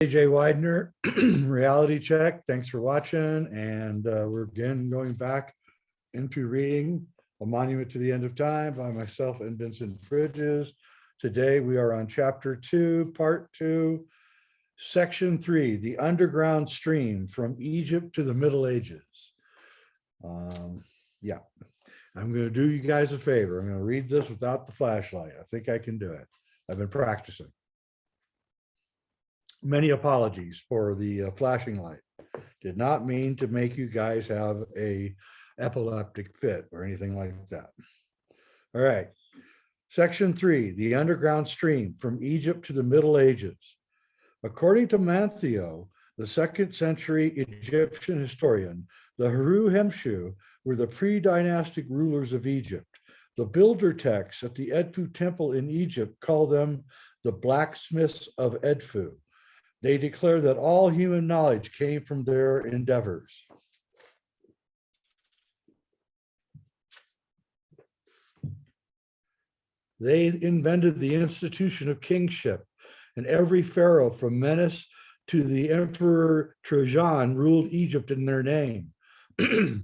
AJ Widener, reality check. Thanks for watching. And we're again going back into reading A Monument to the End of Time by myself and Vincent Bridges. Today we are on chapter 2, part 2, section 3, the underground stream from Egypt to the Middle Ages. Yeah, I'm going to do you guys a favor. I'm going to read this without the flashlight. I think I can do it. I've been practicing. Many apologies for the flashing light. Did not mean to make you guys have a epileptic fit or anything like that. All right. Section 3, the underground stream from Egypt to the Middle Ages. According to Mantheo, the 2nd century Egyptian historian, the Haru-Hemshu were the pre-dynastic rulers of Egypt. The builder texts at the Edfu temple in Egypt call them the blacksmiths of Edfu. They declare that all human knowledge came from their endeavors. They invented the institution of kingship, and every pharaoh from Menes to the Emperor Trajan ruled Egypt in their name. The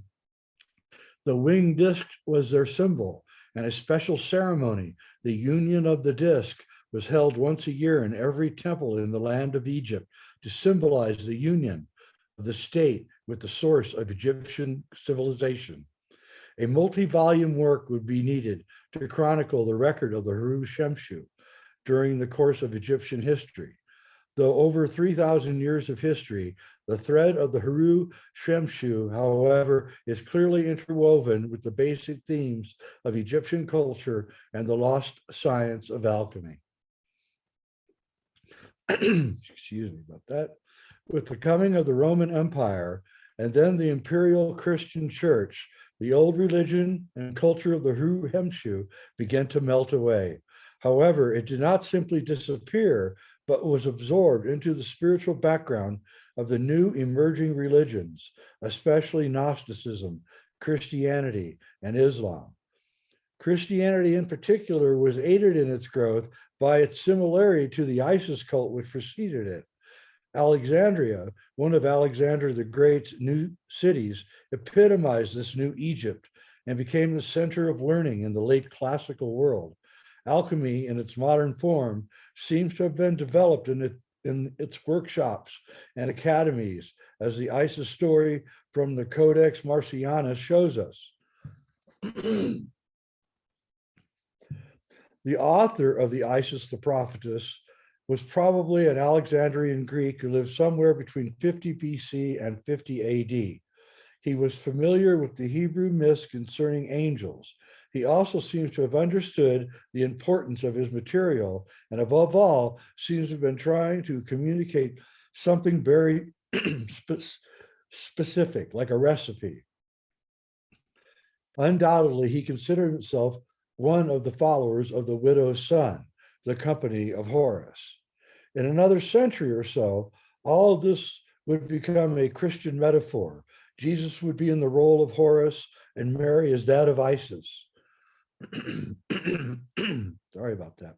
winged disc was their symbol, and a special ceremony, the union of the disc, was held once a year in every temple in the land of Egypt to symbolize the union of the state with the source of Egyptian civilization. A multi-volume work would be needed to chronicle the record of the Haru-Shemshu during the course of Egyptian history. Though over 3,000 years of history, the thread of the Haru-Shemshu, however, is clearly interwoven with the basic themes of Egyptian culture and the lost science of alchemy. Excuse me about that. With the coming of the Roman Empire and then the imperial Christian church, the old religion and culture of the Haru-Hemshu began to melt away. However, it did not simply disappear, but was absorbed into the spiritual background of the new emerging religions, especially Gnosticism, Christianity, and Islam. Christianity in particular was aided in its growth by its similarity to the Isis cult which preceded it. Alexandria, one of Alexander the Great's new cities, epitomized this new Egypt and became the center of learning in the late classical world. Alchemy in its modern form seems to have been developed in its workshops and academies, as the Isis story from the Codex Marcianus shows us. The author of the Isis the Prophetess was probably an Alexandrian Greek who lived somewhere between 50 BC and 50 AD. He was familiar with the Hebrew myths concerning angels. He also seems to have understood the importance of his material, and above all, seems to have been trying to communicate something very specific, like a recipe. Undoubtedly, he considered himself one of the followers of the widow's son, the company of Horus. In another century or so, all of this would become a Christian metaphor. Jesus would be in the role of Horus and Mary as that of Isis. Sorry about that.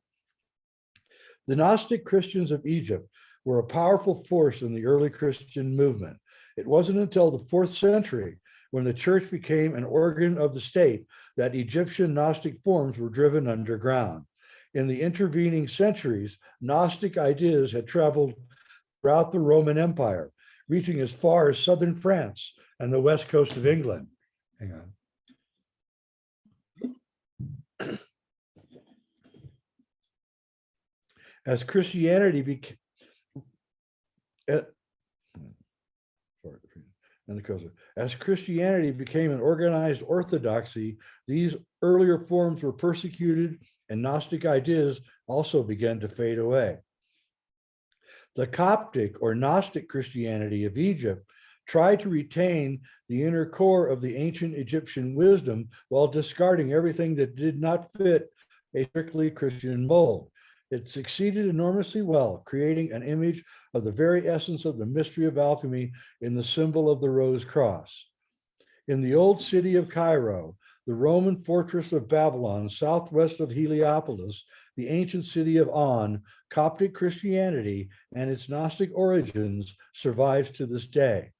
The Gnostic Christians of Egypt were a powerful force in the early Christian movement. It wasn't until the 4th century, when the church became an organ of the state, that Egyptian Gnostic forms were driven underground. In the intervening centuries, Gnostic ideas had traveled throughout the Roman Empire, reaching as far as southern France and the west coast of England. Hang on. As Christianity became As Christianity became an organized orthodoxy, these earlier forms were persecuted and Gnostic ideas also began to fade away. The Coptic or Gnostic Christianity of Egypt tried to retain the inner core of the ancient Egyptian wisdom while discarding everything that did not fit a strictly Christian mold. It succeeded enormously well, creating an image of the very essence of the mystery of alchemy in the symbol of the rose cross. In the old city of Cairo, the Roman fortress of Babylon, southwest of Heliopolis, the ancient city of On, Coptic Christianity and its Gnostic origins survives to this day.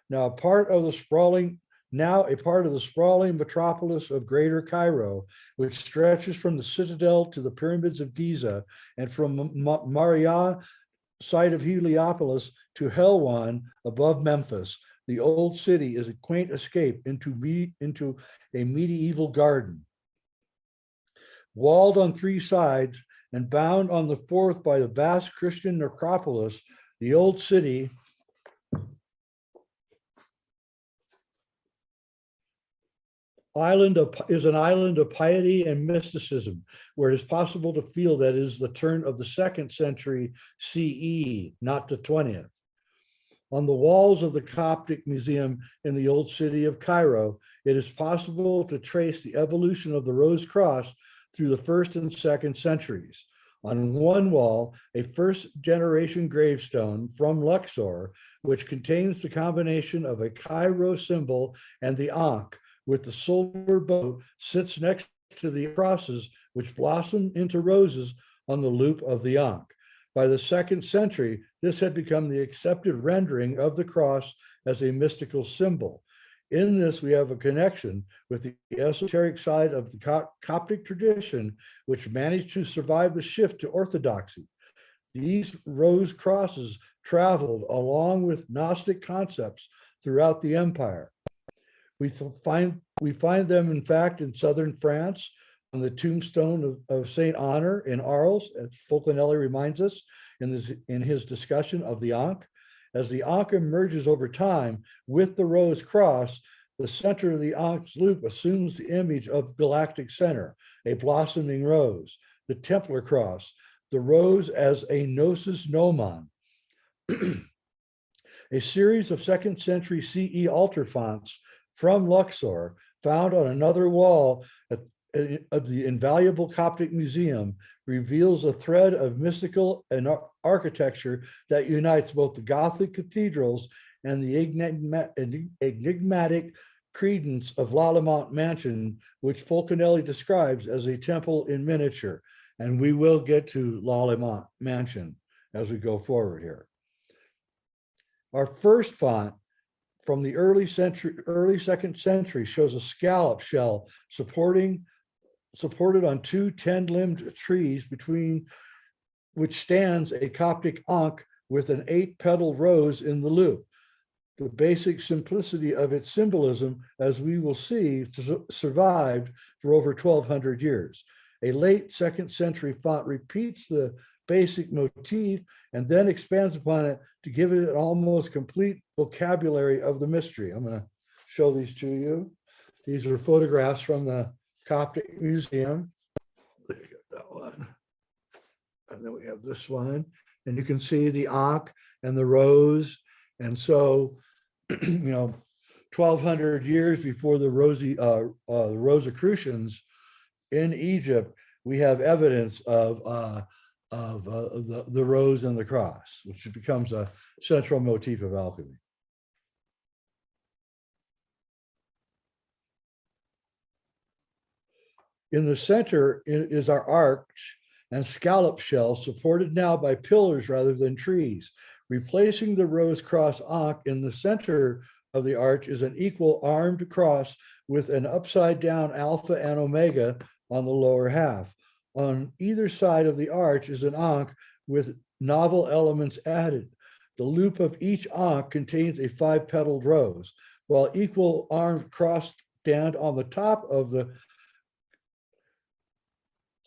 Now a part of the sprawling metropolis of Greater Cairo, which stretches from the citadel to the pyramids of Giza and from Maria, site of Heliopolis, to Helwan above Memphis. The old city is a quaint escape into a medieval garden. Walled on three sides and bound on the fourth by the vast Christian necropolis, the old city is an island of piety and mysticism, where it is possible to feel that it is the turn of the 2nd century CE, not the 20th. On the walls of the Coptic Museum in the old city of Cairo, it is possible to trace the evolution of the Rose Cross through the 1st and 2nd centuries. On one wall, a 1st generation gravestone from Luxor, which contains the combination of a Cairo symbol and the Ankh, with the silver boat, sits next to the crosses which blossom into roses on the loop of the Ankh. By the 2nd century, this had become the accepted rendering of the cross as a mystical symbol. In this, we have a connection with the esoteric side of the Coptic tradition, which managed to survive the shift to Orthodoxy. These rose crosses traveled along with Gnostic concepts throughout the empire. We find them, in fact, in southern France, on the tombstone of Saint Honor in Arles, as Fulcanelli reminds us in his discussion of the Ankh. As the Ankh emerges over time with the Rose Cross, the center of the Ankh's loop assumes the image of galactic center, a blossoming rose, the Templar cross, the rose as a gnosis gnomon. A series of 2nd century CE altar fonts from Luxor, found on another wall of the invaluable Coptic Museum, reveals a thread of mystical and architecture that unites both the Gothic cathedrals and the enigmatic credence of Lalemant Mansion, which Fulcanelli describes as a temple in miniature. And we will get to Lalemant Mansion as we go forward here. Our first font from the early 2nd century shows a scallop shell supported on 2 10-limbed trees, between which stands a Coptic Ankh with an 8-petaled rose in the loop. The basic simplicity of its symbolism, as we will see, survived for over 1,200 years. A late 2nd century font repeats the basic motif and then expands upon it to give it an almost complete vocabulary of the mystery. I'm going to show these to you. These are photographs from the Coptic Museum. There you go, that one. And then we have this one. And you can see the Ankh and the rose. And so, 1,200 years before the Rosicrucians in Egypt, we have evidence of the rose and the cross, which becomes a central motif of alchemy. In the center is our arch and scallop shell, supported now by pillars rather than trees. Replacing the rose cross ankh in the center of the arch is an equal armed cross with an upside down alpha and omega on the lower half. On either side of the arch is an ankh with novel elements added. The loop of each ankh contains a 5-petaled rose, while equal armed cross stand on the top of the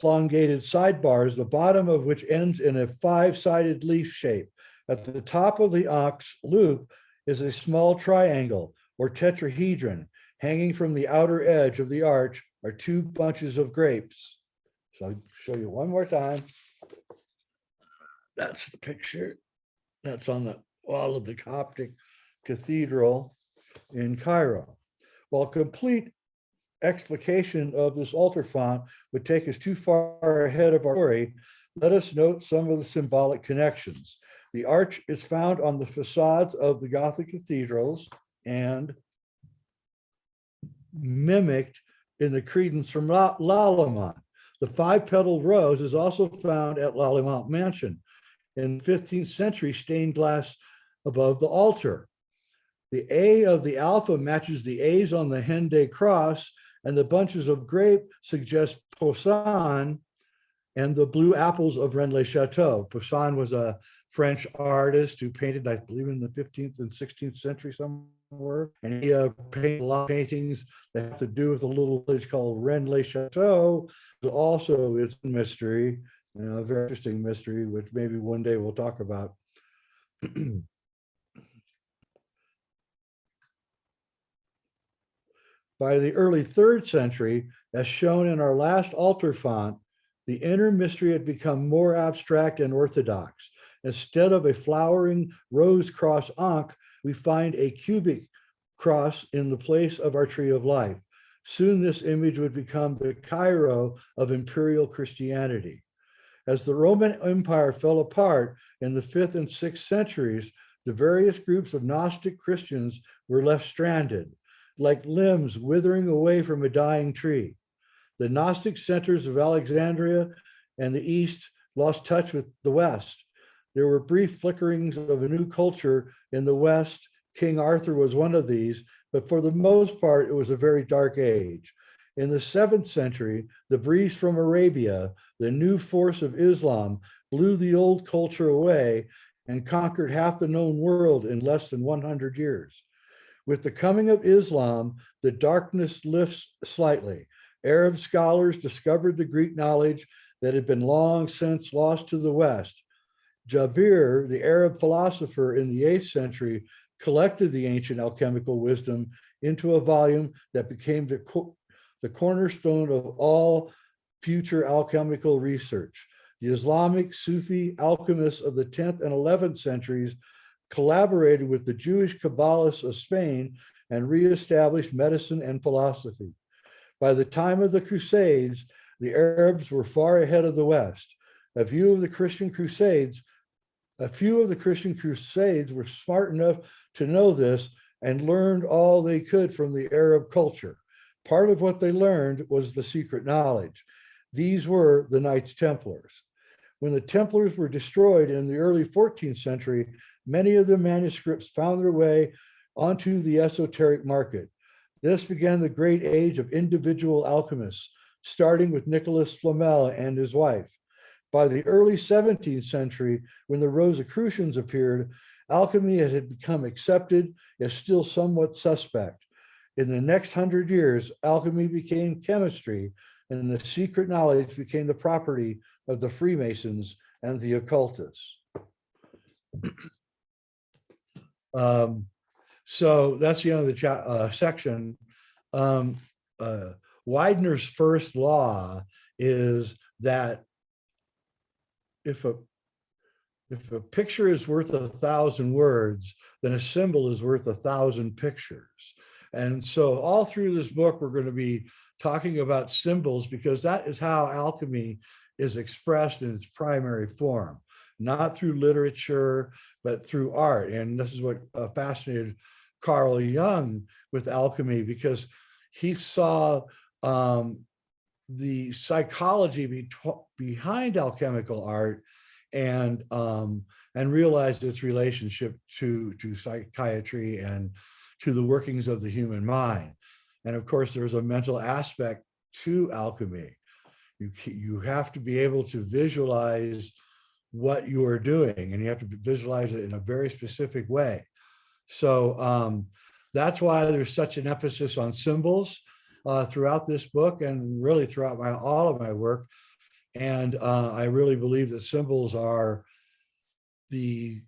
elongated sidebars, the bottom of which ends in a 5-sided leaf shape. At the top of the ankh's loop is a small triangle or tetrahedron. Hanging from the outer edge of the arch are 2 bunches of grapes. So I'll show you one more time. That's the picture. That's on the wall of the Coptic Cathedral in Cairo. While complete explication of this altar font would take us too far ahead of our story, let us note some of the symbolic connections. The arch is found on the facades of the Gothic cathedrals and mimicked in the credence from Lalemant. The five-petaled rose is also found at Lalemant Mansion in the 15th century stained glass above the altar. The A of the alpha matches the A's on the Henday cross, and the bunches of grape suggest Poussin and the blue apples of Rennes-le-Château. Poussin was a French artist who painted, I believe, in the 15th and 16th century somewhere. And he painted a lot of paintings that have to do with a little village called Rennes-le-Château. Also, it's a mystery, a very interesting mystery, which maybe one day we'll talk about. By the early 3rd century, as shown in our last altar font, the inner mystery had become more abstract and orthodox. Instead of a flowering rose cross ankh, we find a cubic cross in the place of our tree of life. Soon this image would become the Cairo of imperial Christianity. As the Roman Empire fell apart in the 5th and 6th centuries, the various groups of Gnostic Christians were left stranded, like limbs withering away from a dying tree. The Gnostic centers of Alexandria and the East lost touch with the West. There were brief flickerings of a new culture in the West. King Arthur was one of these, but for the most part, it was a very dark age. In the 7th century, the breeze from Arabia, the new force of Islam, blew the old culture away and conquered half the known world in less than 100 years. With the coming of Islam, the darkness lifts slightly. Arab scholars discovered the Greek knowledge that had been long since lost to the West. Jabir, the Arab philosopher in the 8th century, collected the ancient alchemical wisdom into a volume that became the cornerstone of all future alchemical research. The Islamic Sufi alchemists of the 10th and 11th centuries collaborated with the Jewish Kabbalists of Spain and reestablished medicine and philosophy. By the time of the Crusades, the Arabs were far ahead of the West. A few of the Christian Crusades were smart enough to know this and learned all they could from the Arab culture. Part of what they learned was the secret knowledge. These were the Knights Templars. When the Templars were destroyed in the early 14th century, many of the manuscripts found their way onto the esoteric market. This began the great age of individual alchemists, starting with Nicholas Flamel and his wife. By the early 17th century, when the Rosicrucians appeared, alchemy had become accepted as still somewhat suspect. In the next 100 years, alchemy became chemistry, and the secret knowledge became the property of the Freemasons and the occultists. So that's the end of the section. Widener's first law is that if a picture is worth 1,000 words, then a symbol is worth 1,000 pictures. And so all through this book, we're going to be talking about symbols because that is how alchemy is expressed in its primary form, not through literature, but through art. And this is what fascinated Carl Jung with alchemy, because he saw the psychology behind alchemical art and realized its relationship to psychiatry and to the workings of the human mind. And of course, there's a mental aspect to alchemy. You have to be able to visualize what you are doing, and you have to visualize it in a very specific way. So that's why there's such an emphasis on symbols throughout this book and really throughout all of my work. And I really believe that symbols are the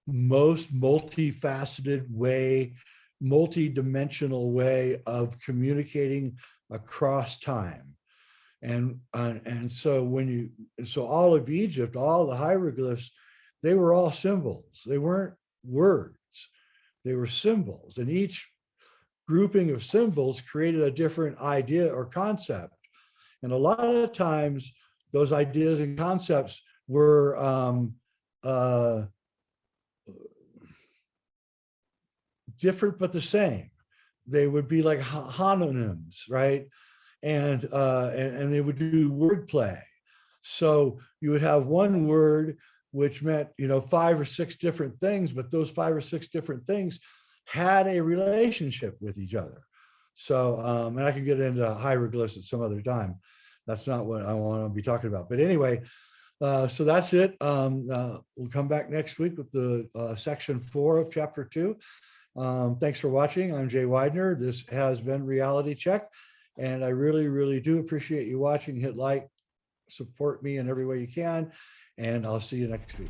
most multifaceted way, multi-dimensional way of communicating across time. And so all of Egypt, all the hieroglyphs, they were all symbols. They weren't words, they were symbols. And each grouping of symbols created a different idea or concept. And a lot of times those ideas and concepts were different but the same. They would be like homonyms, right? and they would do wordplay. So you would have one word which meant, 5 or 6 different things, but those 5 or 6 different things had a relationship with each other. So, and I can get into hieroglyphs at some other time. That's not what I want to be talking about. But anyway, so that's it. We'll come back next week with the section 4 of chapter 2. Thanks for watching. I'm Jay Widener. This has been Reality Check. And I really, really do appreciate you watching. Hit like, support me in every way you can. And I'll see you next week.